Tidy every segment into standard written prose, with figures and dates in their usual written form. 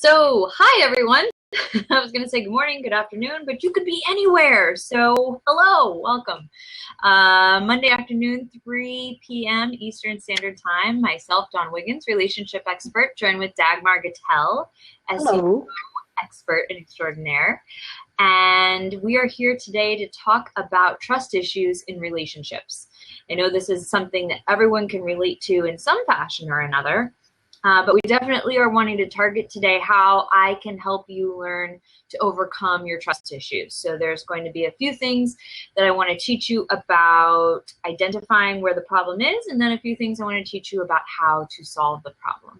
So, hi everyone. I was going to say good morning, good afternoon, but you could be anywhere. So, hello, welcome. Monday afternoon, 3 p.m. Eastern Standard Time. Myself, Dawn Wiggins, relationship expert, joined with Dagmar Gattel, SEO expert and extraordinaire. And we are here today to talk about trust issues in relationships. I know this is something that everyone can relate to in some fashion or another. But we definitely are wanting to target today how I can help you learn to overcome your trust issues. So there's going to be a few things that I want to teach you about identifying where the problem is, and then a few things I want to teach you about how to solve the problem.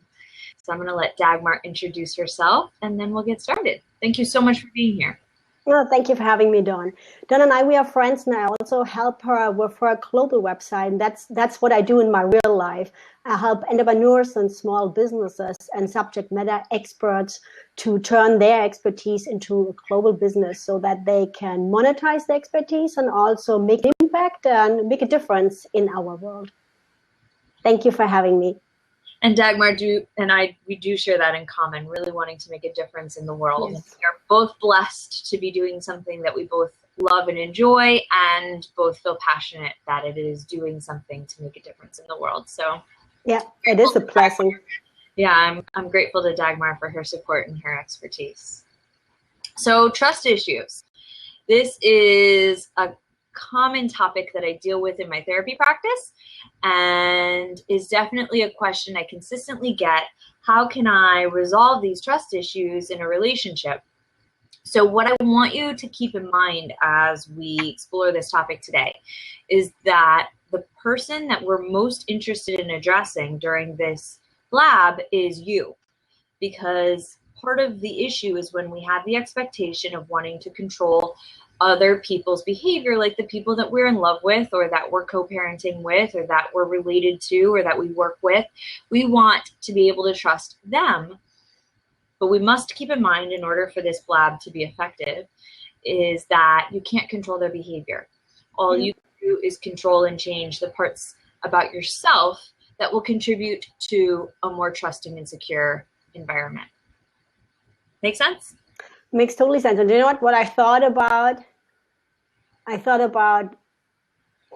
So I'm going to let Dagmar introduce herself, and then we'll get started. Thank you so much for being here. Well, thank you for having me, Dawn. Dawn and I, we are friends now. I also help her with her global website, and that's what I do in my real life. I help entrepreneurs and small businesses and subject matter experts to turn their expertise into a global business so that they can monetize the expertise and also make an impact and make a difference in our world. Thank you for having me. And Dagmar, we do share that in common, really wanting to make a difference in the world. Yes. We are both blessed to be doing something that we both love and enjoy, and both feel passionate that it is doing something to make a difference in the world. So yeah, it is a blessing. Yeah, I'm grateful to Dagmar for her support and her expertise. So trust issues. This is a common topic that I deal with in my therapy practice, and is definitely a question I consistently get. How can I resolve these trust issues in a relationship? So what I want you to keep in mind as we explore this topic today is that the person that we're most interested in addressing during this lab is you, because part of the issue is when we have the expectation of wanting to control other people's behavior, like the people that we're in love with, or that we're co-parenting with, or that we're related to, or that we work with. We want to be able to trust them, but we must keep in mind, in order for this lab to be effective, is that you can't control their behavior. All you do is control and change the parts about yourself that will contribute to a more trusting and secure environment. Make sense? Makes totally sense. And you know what I thought about? I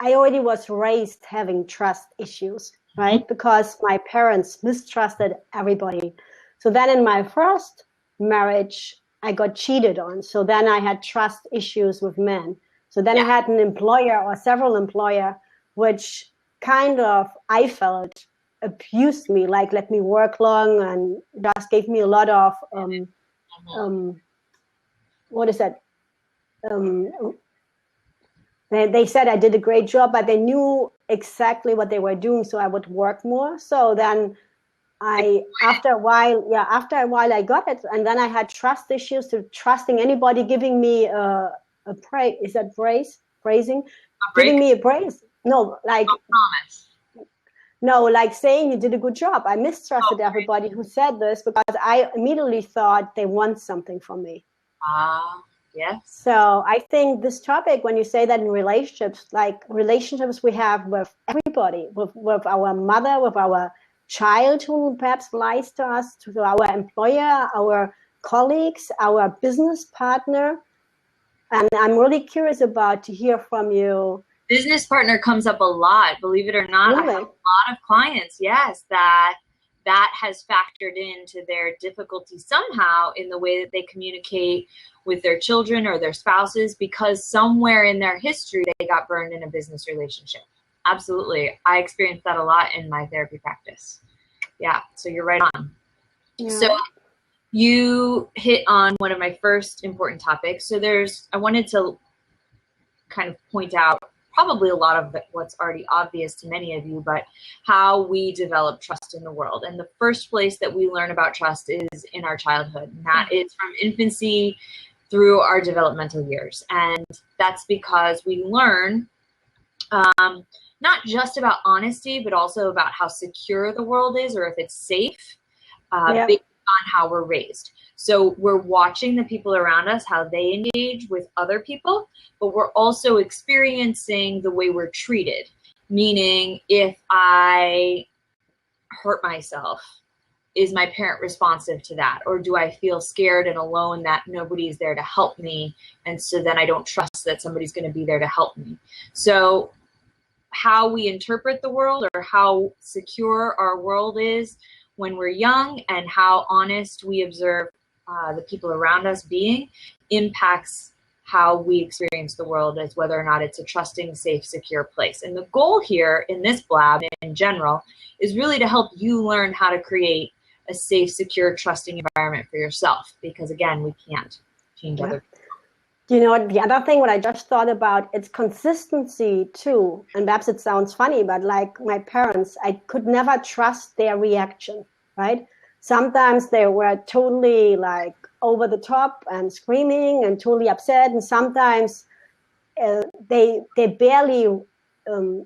already was raised having trust issues, right? Because my parents mistrusted everybody. So then in my first marriage, I got cheated on. So then I had trust issues with men. So then I had an employer or several employers, which kind of, I felt, abused me, like let me work long and just gave me a lot of, what is that? They said I did a great job, but they knew exactly what they were doing, so I would work more. So then after a while I got it, and then I had trust issues to trusting anybody giving me a praise. Is that praising? Giving me a praise? No, like promise. No, like saying you did a good job. I mistrusted everybody who said this because I immediately thought they want something from me. Yes. So I think this topic, when you say that in relationships, like relationships we have with everybody, with our mother, with our child who perhaps lies to us, to our employer, our colleagues, our business partner. And I'm really curious to hear from you. Business partner comes up a lot, believe it or not. Really? I have a lot of clients, yes, that has factored into their difficulty somehow in the way that they communicate with their children or their spouses, because somewhere in their history they got burned in a business relationship. Absolutely. I experienced that a lot in my therapy practice. Yeah, so you're right on. Yeah. So you hit on one of my first important topics. So I wanted to kind of point out probably a lot of what's already obvious to many of you, but how we develop trust in the world. And the first place that we learn about trust is in our childhood. And that is from infancy through our developmental years. And that's because we learn not just about honesty, but also about how secure the world is, or if it's safe, based on how we're raised. So we're watching the people around us, how they engage with other people, but we're also experiencing the way we're treated. Meaning, if I hurt myself, is my parent responsive to that? Or do I feel scared and alone that nobody is there to help me? And so then I don't trust that somebody's going to be there to help me. So how we interpret the world, or how secure our world is when we're young, and how honest we observe the people around us being, impacts how we experience the world, as whether or not it's a trusting, safe, secure place. And the goal here in this blab in general is really to help you learn how to create a safe, secure, trusting environment for yourself, because again, we can't change other people. You know, the other thing what I just thought about, it's consistency too. And perhaps it sounds funny, but like my parents, I could never trust their reaction, right? Sometimes they were totally like over the top and screaming and totally upset. And sometimes they barely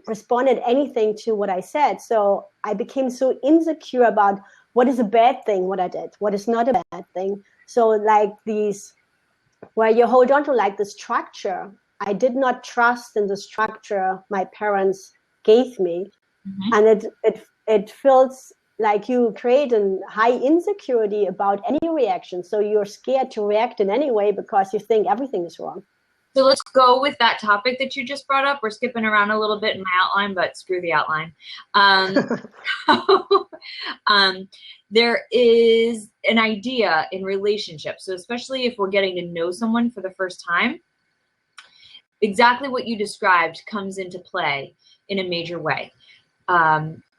responded anything to what I said. So I became so insecure about what is a bad thing, what I did, what is not a bad thing. So like these, where you hold on to like the structure, I did not trust in the structure my parents gave me. Mm-hmm. And it feels like you create a high insecurity about any reaction. So you're scared to react in any way because you think everything is wrong. So let's go with that topic that you just brought up. We're skipping around a little bit in my outline, but screw the outline. There is an idea in relationships. So especially if we're getting to know someone for the first time, exactly what you described comes into play in a major way.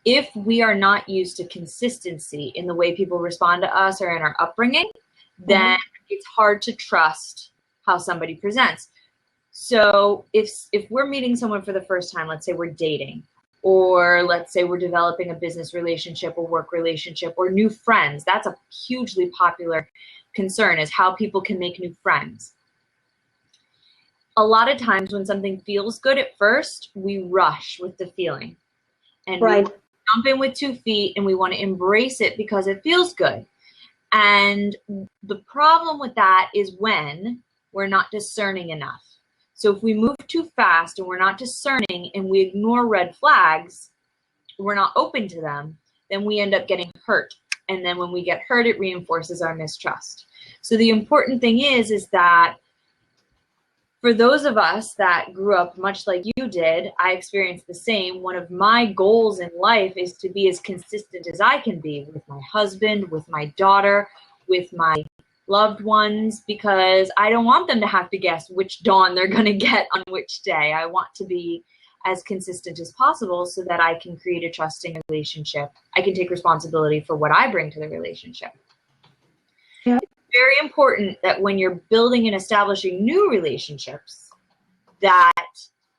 If we are not used to consistency in the way people respond to us or in our upbringing, then it's hard to trust how somebody presents. So if we're meeting someone for the first time, let's say we're dating, or let's say we're developing a business relationship or work relationship or new friends, that's a hugely popular concern, is how people can make new friends. A lot of times when something feels good at first, we rush with the feeling. And we jump in with 2 feet and we want to embrace it because it feels good. And the problem with that is when we're not discerning enough. So if we move too fast and we're not discerning and we ignore red flags, we're not open to them, then we end up getting hurt. And then when we get hurt, it reinforces our mistrust. So the important thing is that for those of us that grew up much like you did, I experienced the same. One of my goals in life is to be as consistent as I can be with my husband, with my daughter, with my loved ones, because I don't want them to have to guess which dawn they're going to get on which day. I want to be as consistent as possible so that I can create a trusting relationship. I can take responsibility for what I bring to the relationship. Yeah. It's very important that when you're building and establishing new relationships, that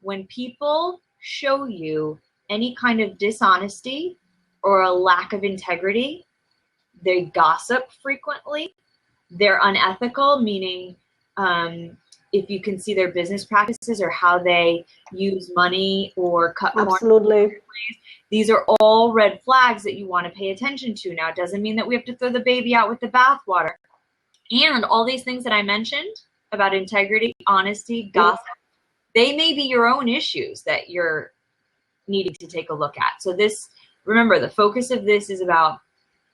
when people show you any kind of dishonesty or a lack of integrity, they gossip frequently, they're unethical, meaning if you can see their business practices or how they use money or cut corners, these are all red flags that you want to pay attention to. Now, it doesn't mean that we have to throw the baby out with the bathwater. And all these things that I mentioned about integrity, honesty, gossip, they may be your own issues that you're needing to take a look at. So this, remember, the focus of this is about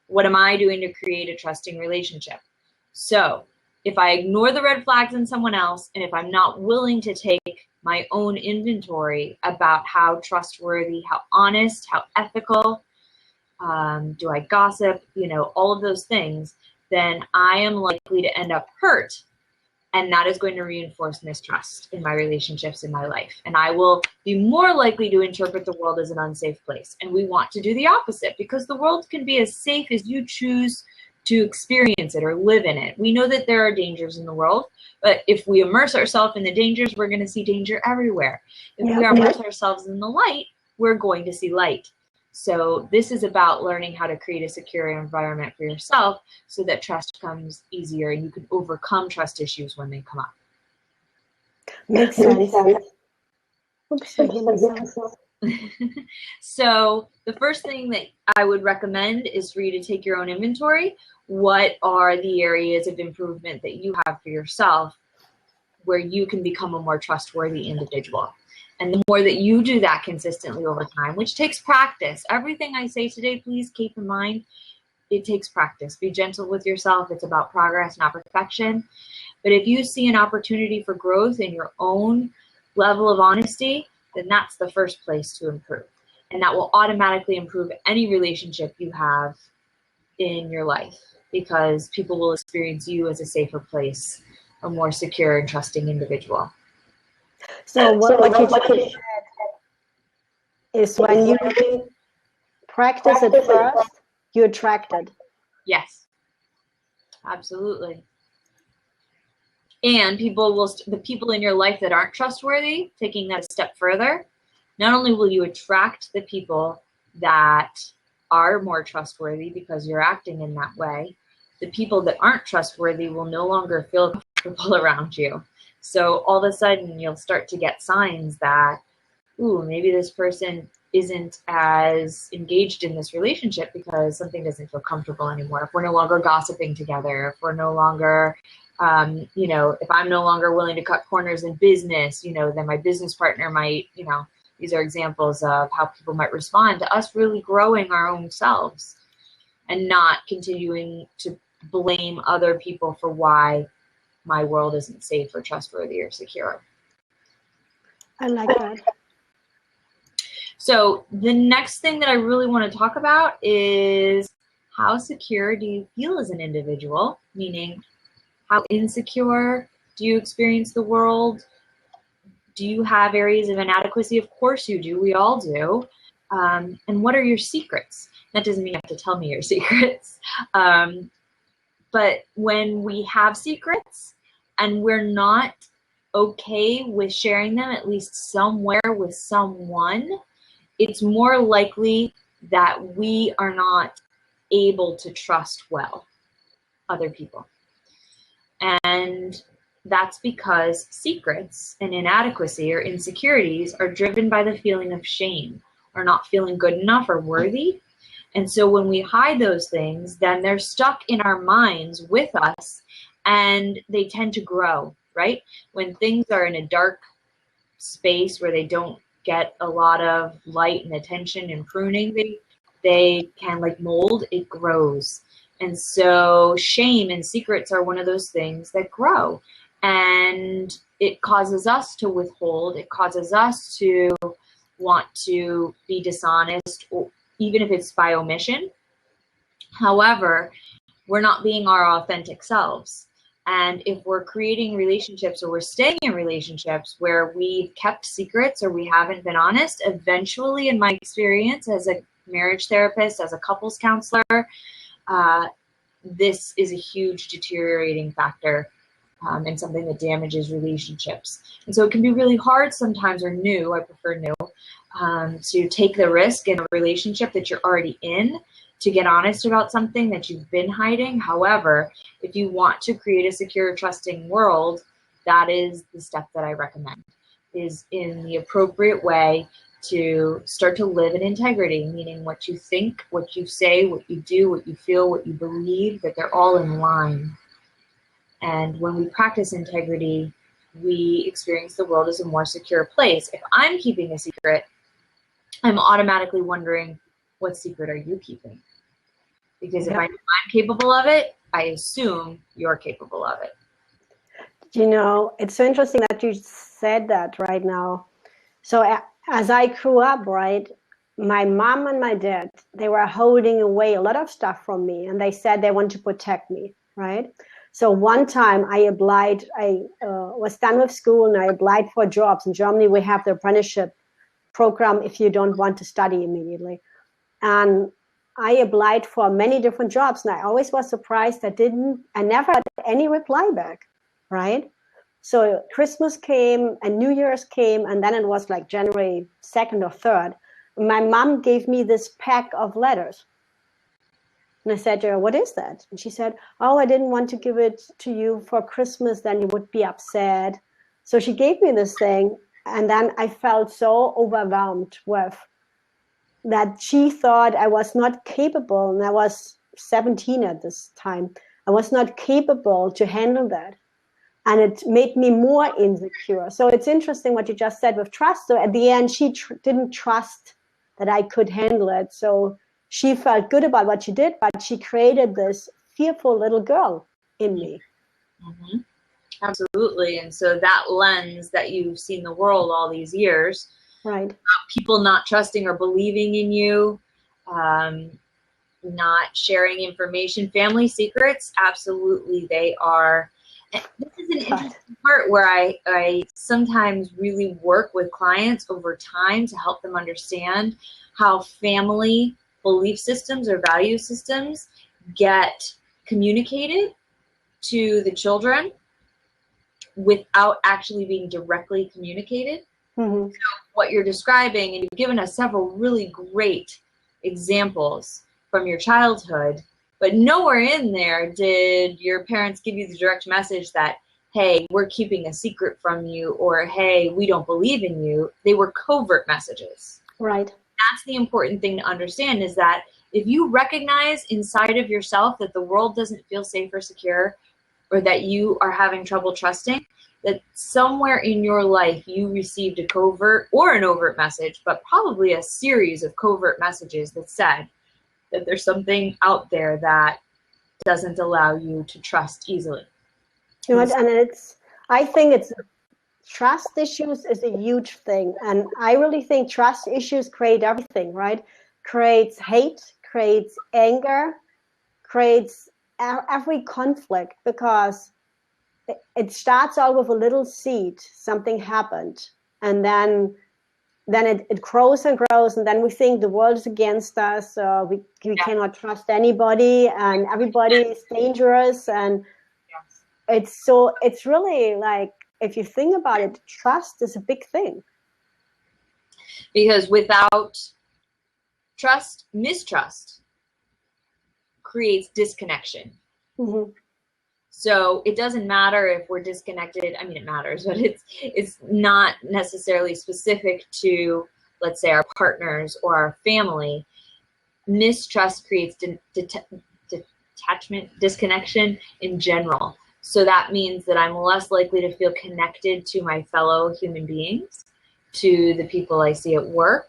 what am I doing to create a trusting relationship? So if I ignore the red flags in someone else, and if I'm not willing to take my own inventory about how trustworthy, how honest, how ethical, do I gossip, all of those things, then I am likely to end up hurt. And that is going to reinforce mistrust in my relationships in my life. And I will be more likely to interpret the world as an unsafe place. And we want to do the opposite, because the world can be as safe as you choose to experience it or live in it. We know that there are dangers in the world, but if we immerse ourselves in the dangers, we're going to see danger everywhere. If we immerse ourselves in the light, we're going to see light. So this is about learning how to create a secure environment for yourself so that trust comes easier and you can overcome trust issues when they come up. Makes sense. Oops, I hear myself. So the first thing that I would recommend is for you to take your own inventory. What are the areas of improvement that you have for yourself where you can become a more trustworthy individual? And the more that you do that consistently over time, which takes practice. Everything I say today, please keep in mind, it takes practice. Be gentle with yourself. It's about progress, not perfection. But if you see an opportunity for growth in your own level of honesty, then that's the first place to improve. And that will automatically improve any relationship you have in your life, because people will experience you as a safer place, a more secure and trusting individual. So what you just said is when you practice it first, you attract it. Yes, absolutely. And the people in your life that aren't trustworthy, taking that a step further, not only will you attract the people that are more trustworthy because you're acting in that way, the people that aren't trustworthy will no longer feel comfortable around you. So all of a sudden you'll start to get signs that, ooh, maybe this person isn't as engaged in this relationship because something doesn't feel comfortable anymore. If we're no longer gossiping together, if we're no longer, if I'm no longer willing to cut corners in business, then my business partner might, these are examples of how people might respond to us really growing our own selves and not continuing to blame other people for why my world isn't safe or trustworthy or secure. I like that. So the next thing that I really want to talk about is, how secure do you feel as an individual? Meaning, how insecure do you experience the world? Do you have areas of inadequacy? Of course you do. We all do. And what are your secrets? That doesn't mean you have to tell me your secrets. But when we have secrets and we're not okay with sharing them, at least somewhere with someone, it's more likely that we are not able to trust well other people. And that's because secrets and inadequacy or insecurities are driven by the feeling of shame or not feeling good enough or worthy. And so when we hide those things, then they're stuck in our minds with us and they tend to grow, right? When things are in a dark space where they don't get a lot of light and attention and pruning, they can like mold, it grows. And so shame and secrets are one of those things that grow. And it causes us to withhold. It causes us to want to be dishonest, or even if it's by omission. However, we're not being our authentic selves. And if we're creating relationships or we're staying in relationships where we've kept secrets or we haven't been honest, eventually, in my experience as a marriage therapist, as a couples counselor, this is a huge deteriorating factor and something that damages relationships. And so it can be really hard sometimes, or new, I prefer new, to take the risk in a relationship that you're already in to get honest about something that you've been hiding. However, if you want to create a secure, trusting world, that is the step that I recommend, is in the appropriate way to start to live in integrity, meaning what you think, what you say, what you do, what you feel, what you believe, that they're all in line. And when we practice integrity, we experience the world as a more secure place. If I'm keeping a secret, I'm automatically wondering, what secret are you keeping? Because if I know I'm capable of it, I assume you're capable of it. It's so interesting that you said that right now. So as I grew up, right, my mom and my dad, they were holding away a lot of stuff from me, and they said they want to protect me, right? So one time I was done with school and I applied for jobs. In Germany, we have the apprenticeship program if you don't want to study immediately. And I applied for many different jobs, and I always was surprised I never had any reply back, right? So Christmas came and New Year's came, and then it was like January 2nd or 3rd. My mom gave me this pack of letters. And I said to her, what is that? And she said, oh, I didn't want to give it to you for Christmas, then you would be upset. So she gave me this thing, and then I felt so overwhelmed with that she thought I was not capable, and I was 17 at this time. I was not capable to handle that. And it made me more insecure. So it's interesting what you just said with trust. So at the end, she didn't trust that I could handle it. So she felt good about what she did, but she created this fearful little girl in me. Mm-hmm. Absolutely. And so that lens that you've seen the world all these years, right? People not trusting or believing in you, not sharing information, family secrets, absolutely, they are. And this is an interesting part where I sometimes really work with clients over time to help them understand how family belief systems or value systems get communicated to the children without actually being directly communicated. Mm-hmm. So what you're describing, and you've given us several really great examples from your childhood, but nowhere in there did your parents give you the direct message that, hey, we're keeping a secret from you, or hey, we don't believe in you. They were covert messages. Right. That's the important thing to understand, is that if you recognize inside of yourself that the world doesn't feel safe or secure, or that you are having trouble trusting, that somewhere in your life you received a covert or an overt message, but probably a series of covert messages that said that there's something out there that doesn't allow you to trust easily. You know what, and I think trust issues is a huge thing. And I really think trust issues create everything, right? Creates hate, creates anger, creates every conflict, because it starts out with a little seed. Something happened, and then it grows and grows, and then we think the world is against us. We cannot trust anybody, and everybody is dangerous. And it's really like, if you think about it, trust is a big thing. Because without trust, mistrust creates disconnection. Mm-hmm. So it doesn't matter if we're disconnected. I mean, it matters, but it's not necessarily specific to, let's say, our partners or our family. Mistrust creates detachment, disconnection in general. So that means that I'm less likely to feel connected to my fellow human beings, to the people I see at work,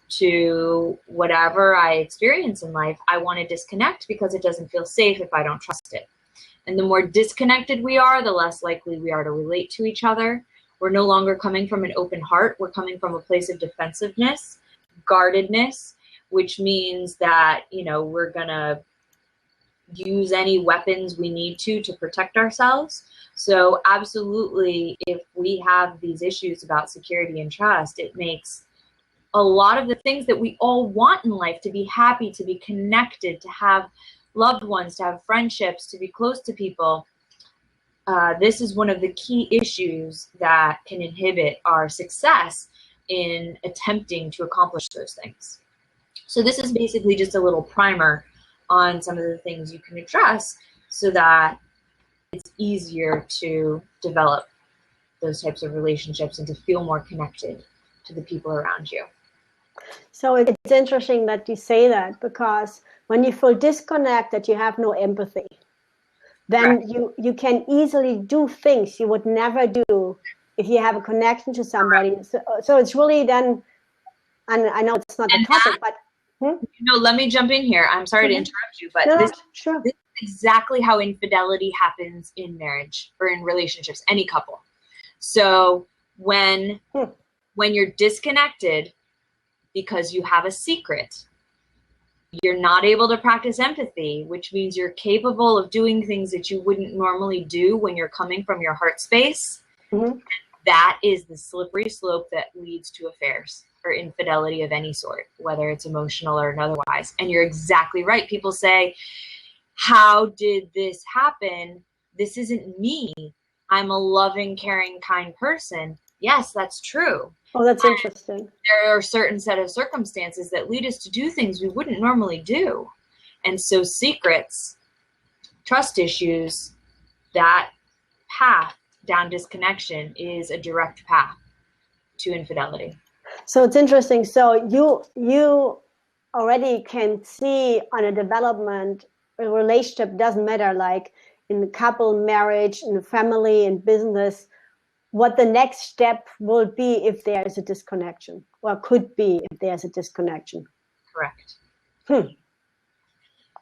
to whatever I experience in life. I want to disconnect because it doesn't feel safe if I don't trust it. And the more disconnected we are, the less likely we are to relate to each other. We're no longer coming from an open heart. We're coming from a place of defensiveness, guardedness, which means that, we're going to use any weapons we need to protect ourselves. So absolutely, if we have these issues about security and trust, it makes a lot of the things that we all want in life, to be happy, to be connected, to have loved ones, to have friendships, to be close to people. This is one of the key issues that can inhibit our success in attempting to accomplish those things. So this is basically just a little primer on some of the things you can address so that it's easier to develop those types of relationships and to feel more connected to the people around you. So it's interesting that you say that, because when you feel disconnected, you have no empathy. Then you can easily do things you would never do if you have a connection to somebody. So it's really then, and I know it's not the topic, but let me jump in here. I'm sorry to interrupt you, but this is exactly how infidelity happens in marriage or in relationships, any couple. So when you're disconnected because you have a secret, you're not able to practice empathy, which means you're capable of doing things that you wouldn't normally do when you're coming from your heart space. Mm-hmm. That is the slippery slope that leads to affairs or infidelity of any sort, whether it's emotional or otherwise. And you're exactly right. People say, how did this happen? This isn't me. I'm a loving, caring, kind person. Yes, that's true. Oh, that's interesting. There are a certain set of circumstances that lead us to do things we wouldn't normally do. And so secrets, trust issues, that path down disconnection is a direct path to infidelity. So it's interesting. So you already can see on a development, a relationship, doesn't matter, like in the couple, marriage, in the family, in business, what the next step will be if there is a disconnection, or could be if there's a disconnection. Correct.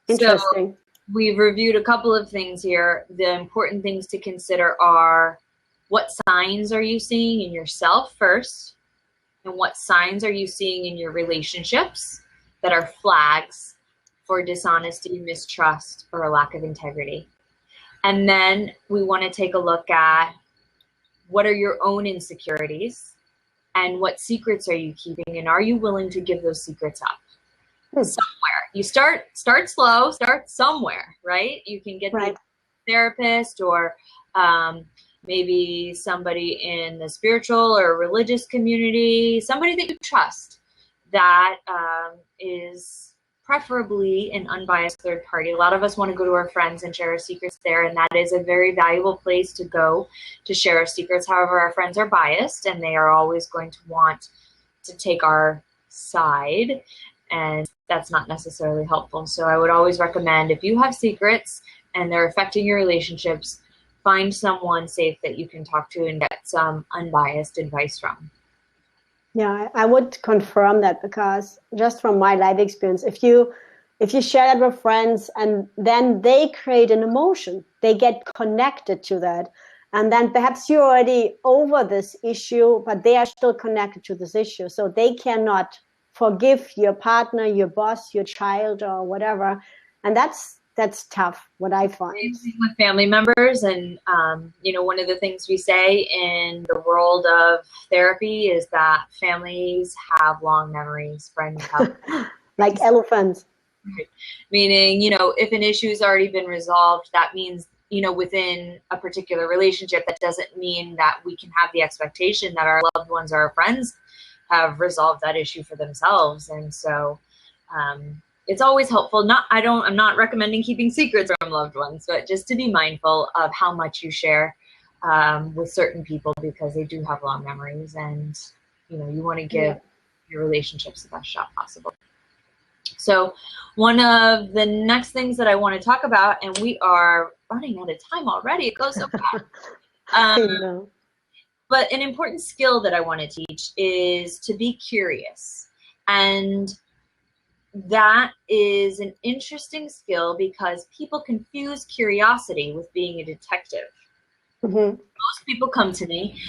So Interesting. we've reviewed a couple of things here. The important things to consider are, what signs are you seeing in yourself first? And what signs are you seeing in your relationships that are flags for dishonesty, mistrust, or a lack of integrity? And then we want to take a look at, what are your own insecurities and what secrets are you keeping, and are you willing to give those secrets up? Somewhere. You start slow, start somewhere, right? You can get Right. the therapist, or maybe somebody in the spiritual or religious community, somebody that you trust, that is preferably an unbiased third party. A lot of us want to go to our friends and share our secrets there, and that is a very valuable place to go to share our secrets. However, our friends are biased, and they are always going to want to take our side, and that's not necessarily helpful. So I would always recommend, if you have secrets and they're affecting your relationships, find someone safe that you can talk to and get some unbiased advice from. Yeah, I would confirm that, because just from my life experience, if you share that with friends and then they create an emotion, they get connected to that, and then perhaps you're already over this issue, but they are still connected to this issue, so they cannot forgive your partner, your boss, your child, or whatever, and that's tough, what I find. With family members, and one of the things we say in the world of therapy is that families have long memories, friends have like elephants. Meaning, if an issue's already been resolved, that means, within a particular relationship, that doesn't mean that we can have the expectation that our loved ones or our friends have resolved that issue for themselves. And so it's always helpful. I'm not recommending keeping secrets from loved ones, but just to be mindful of how much you share with certain people, because they do have long memories, and you want to give your relationships the best shot possible. So one of the next things that I want to talk about, and we are running out of time already, it goes so fast. But an important skill that I want to teach is to be curious. And that is an interesting skill because people confuse curiosity with being a detective. Mm-hmm. Most people come to me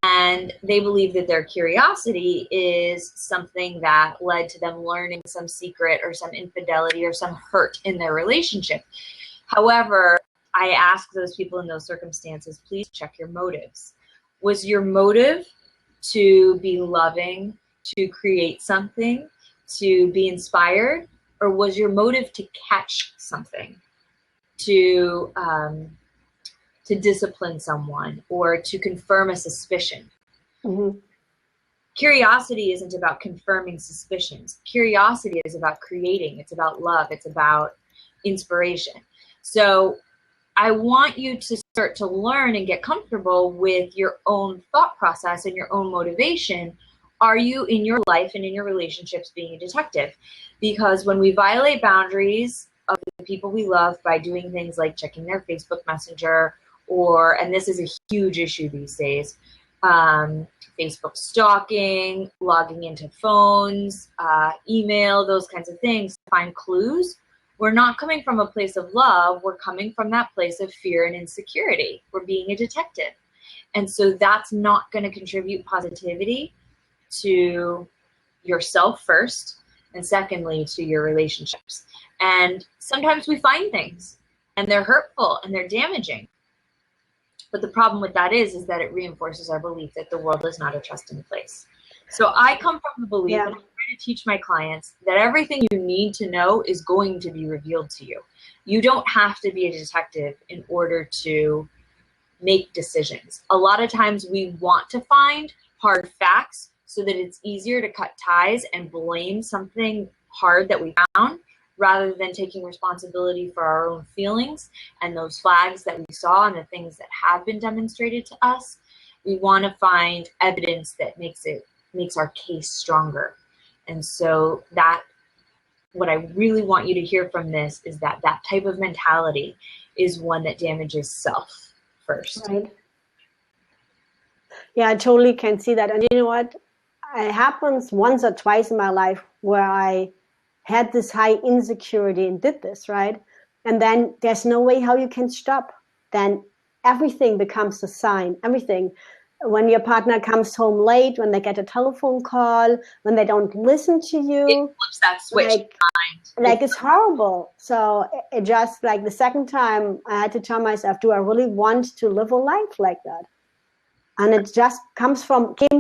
and they believe that their curiosity is something that led to them learning some secret or some infidelity or some hurt in their relationship. However, I ask those people in those circumstances, please check your motives. Was your motive to be loving, to create something, to be inspired, or was your motive to catch something, to discipline someone, or to confirm a suspicion? Mm-hmm. Curiosity isn't about confirming suspicions. Curiosity is about creating. It's about love. It's about inspiration. So I want you to start to learn and get comfortable with your own thought process and your own motivation. Are you in your life and in your relationships being a detective? Because when we violate boundaries of the people we love by doing things like checking their Facebook Messenger, and this is a huge issue these days, Facebook stalking, logging into phones, email, those kinds of things, to find clues, we're not coming from a place of love. We're coming from that place of fear and insecurity. We're being a detective. And so that's not going to contribute positivity to yourself first, and secondly, to your relationships. And sometimes we find things and they're hurtful and they're damaging. But the problem with that is that it reinforces our belief that the world is not a trusting place. So I come from the belief, and I try to teach my clients, that everything you need to know is going to be revealed to you. You don't have to be a detective in order to make decisions. A lot of times we want to find hard facts so that it's easier to cut ties and blame something hard that we found, rather than taking responsibility for our own feelings and those flags that we saw and the things that have been demonstrated to us. We want to find evidence that makes our case stronger. And so what I really want you to hear from this is that type of mentality is one that damages self first. Right. Yeah, I totally can see that. And you know what? It happens once or twice in my life where I had this high insecurity and did this, right? And then there's no way how you can stop. Then everything becomes a sign, everything. When your partner comes home late, when they get a telephone call, when they don't listen to you. It flips that switch. Like it's horrible. So it just, like the second time I had to tell myself, do I really want to live a life like that? And it just came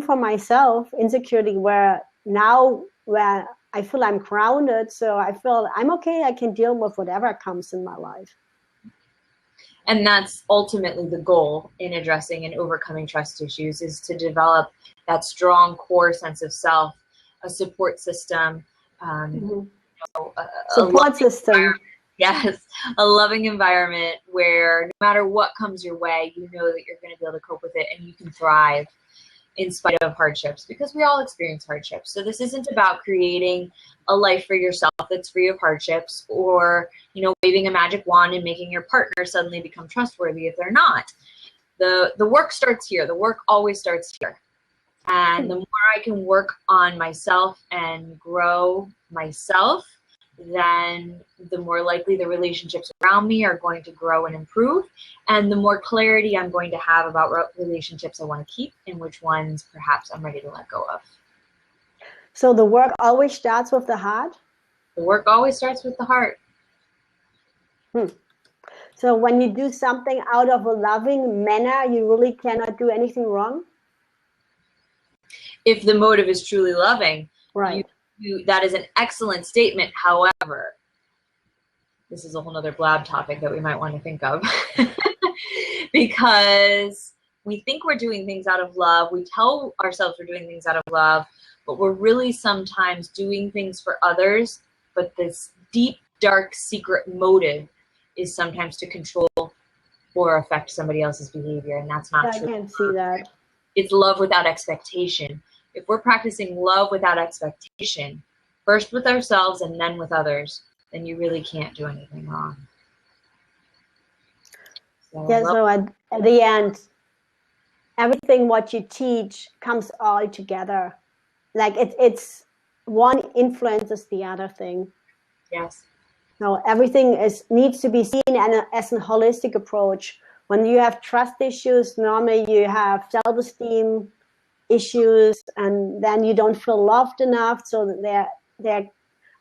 from myself, insecurity, where I feel I'm grounded. So I feel I'm okay. I can deal with whatever comes in my life. And that's ultimately the goal in addressing and overcoming trust issues, is to develop that strong core sense of self, a support system, support system. Yes, a loving environment where no matter what comes your way, you know that you're going to be able to cope with it and you can thrive in spite of hardships, because we all experience hardships. So this isn't about creating a life for yourself that's free of hardships, or, you know, waving a magic wand and making your partner suddenly become trustworthy if they're not. The work starts here. The work always starts here. And the more I can work on myself and grow myself, then the more likely the relationships around me are going to grow and improve, and the more clarity I'm going to have about relationships I want to keep and which ones perhaps I'm ready to let go of. So the work always starts with the heart? The work always starts with the heart. So when you do something out of a loving manner, you really cannot do anything wrong? If the motive is truly loving, right. That is an excellent statement. However, this is a whole nother blab topic that we might want to think of. Because we think we're doing things out of love. We tell ourselves we're doing things out of love, but we're really sometimes doing things for others. But this deep, dark, secret motive is sometimes to control or affect somebody else's behavior. And that's not true. I can see that. It's love without expectation. If we're practicing love without expectation, first with ourselves and then with others, then you really can't do anything wrong. So at the end, everything what you teach comes all together. Like it's one influences the other thing. Yes. No, everything needs to be seen as a holistic approach. When you have trust issues, normally you have self-esteem issues, and then you don't feel loved enough. So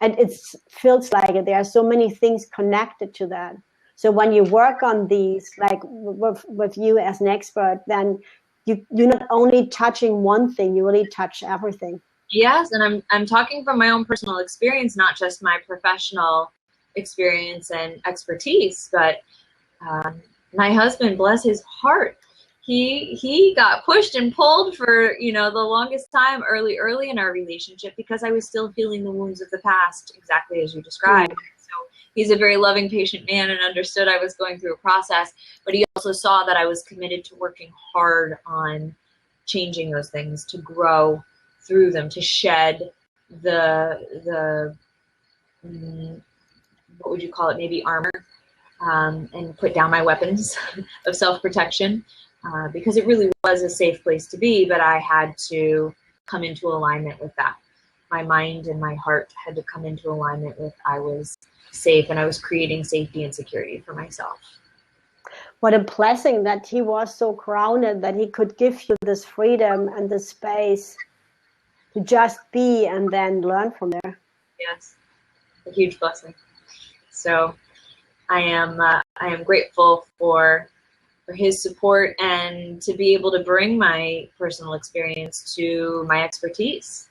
and it feels like there are so many things connected to that. So when you work on these, like with you as an expert, then you're not only touching one thing, you really touch everything. Yes, and I'm talking from my own personal experience, not just my professional experience and expertise, but my husband, bless his heart, he got pushed and pulled for, the longest time early in our relationship, because I was still feeling the wounds of the past, exactly as you described. So he's a very loving, patient man and understood I was going through a process, but he also saw that I was committed to working hard on changing those things, to grow through them, to shed the what would you call it, maybe armor, and put down my weapons of self-protection. Because it really was a safe place to be, but I had to come into alignment with that. My mind and my heart had to come into alignment with I was safe, and I was creating safety and security for myself. What a blessing that he was so grounded that he could give you this freedom and this space to just be and then learn from there. Yes, a huge blessing. So I am grateful for his support, and to be able to bring my personal experience to my expertise,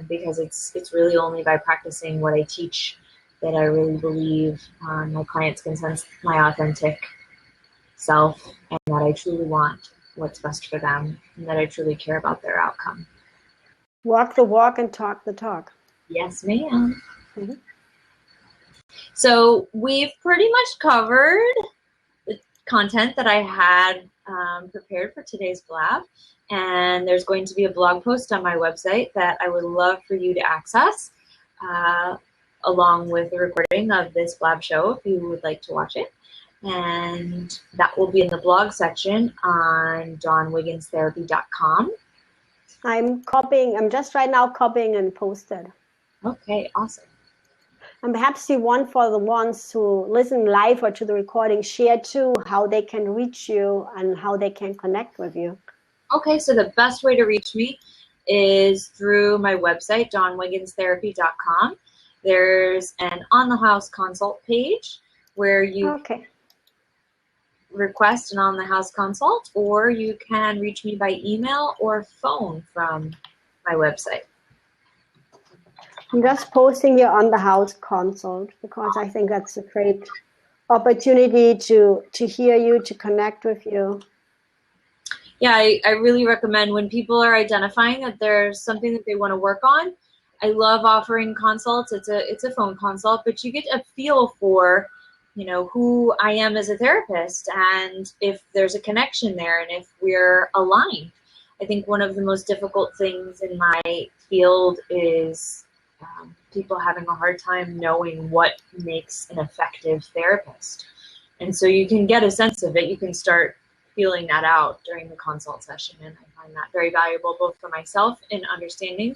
because it's really only by practicing what I teach that I really believe my clients can sense my authentic self, and that I truly want what's best for them, and that I truly care about their outcome. Walk the walk and talk the talk. Yes, ma'am. Mm-hmm. So we've pretty much covered the content that I had prepared for today's blab, and there's going to be a blog post on my website that I would love for you to access, along with the recording of this blab show if you would like to watch it. And that will be in the blog section on dawnwigginstherapy.com. I'm just right now copying and posted. Okay, awesome. And perhaps you want for the ones who listen live or to the recording, share too how they can reach you and how they can connect with you. Okay, so the best way to reach me is through my website, dawnwigginstherapy.com. There's an on-the-house consult page where you request an on-the-house consult, or you can reach me by email or phone from my website. I'm just posting you on the house consult because I think that's a great opportunity to hear you, to connect with you. Yeah, I really recommend when people are identifying that there's something that they want to work on. I love offering consults. It's a phone consult, but you get a feel for, you know, who I am as a therapist and if there's a connection there and if we're aligned. I think one of the most difficult things in my field is people having a hard time knowing what makes an effective therapist. And so you can get a sense of it. You can start feeling that out during the consult session, and I find that very valuable both for myself in understanding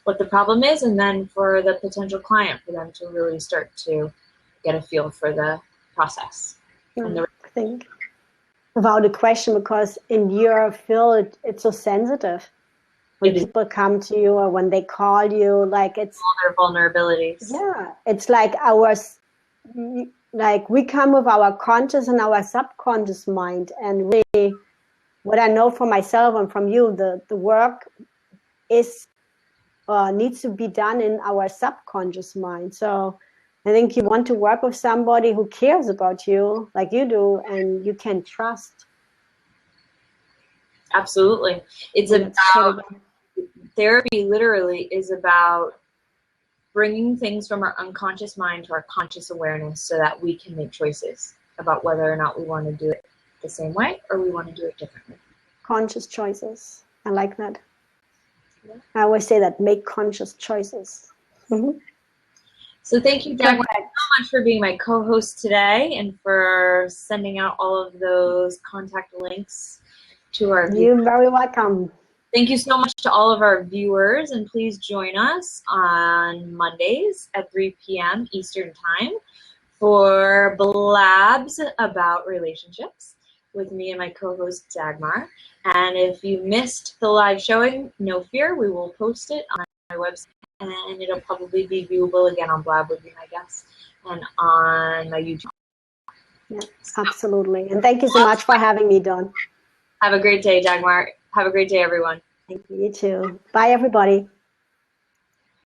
what the problem is, and then for the potential client, for them to really start to get a feel for the process. I think about the question, because in your field it's so sensitive when people come to you or when they call you, like it's all their vulnerabilities. Yeah, it's like we come with our conscious and our subconscious mind, and really what I know from myself and from you, the work is needs to be done in our subconscious mind. So I think you want to work with somebody who cares about you like you do and you can trust. Absolutely. It's about, therapy literally is about bringing things from our unconscious mind to our conscious awareness so that we can make choices about whether or not we want to do it the same way or we want to do it differently. Conscious choices. I like that. Yeah. I always say that, make conscious choices. Mm-hmm. So thank you, Dagmar, so much for being my co-host today and for sending out all of those contact links to our viewers. You're very welcome. Thank you so much to all of our viewers, and please join us on Mondays at 3 p.m. Eastern Time for Blabs about relationships with me and my co-host Dagmar. And if you missed the live showing, no fear, we will post it on my website, and it'll probably be viewable again on Blab, would be my guess, and on my YouTube. Yeah, absolutely. And thank you so much for having me, Dawn. Have a great day, Dagmar. Have a great day, everyone. Thank you. You too. Bye, everybody.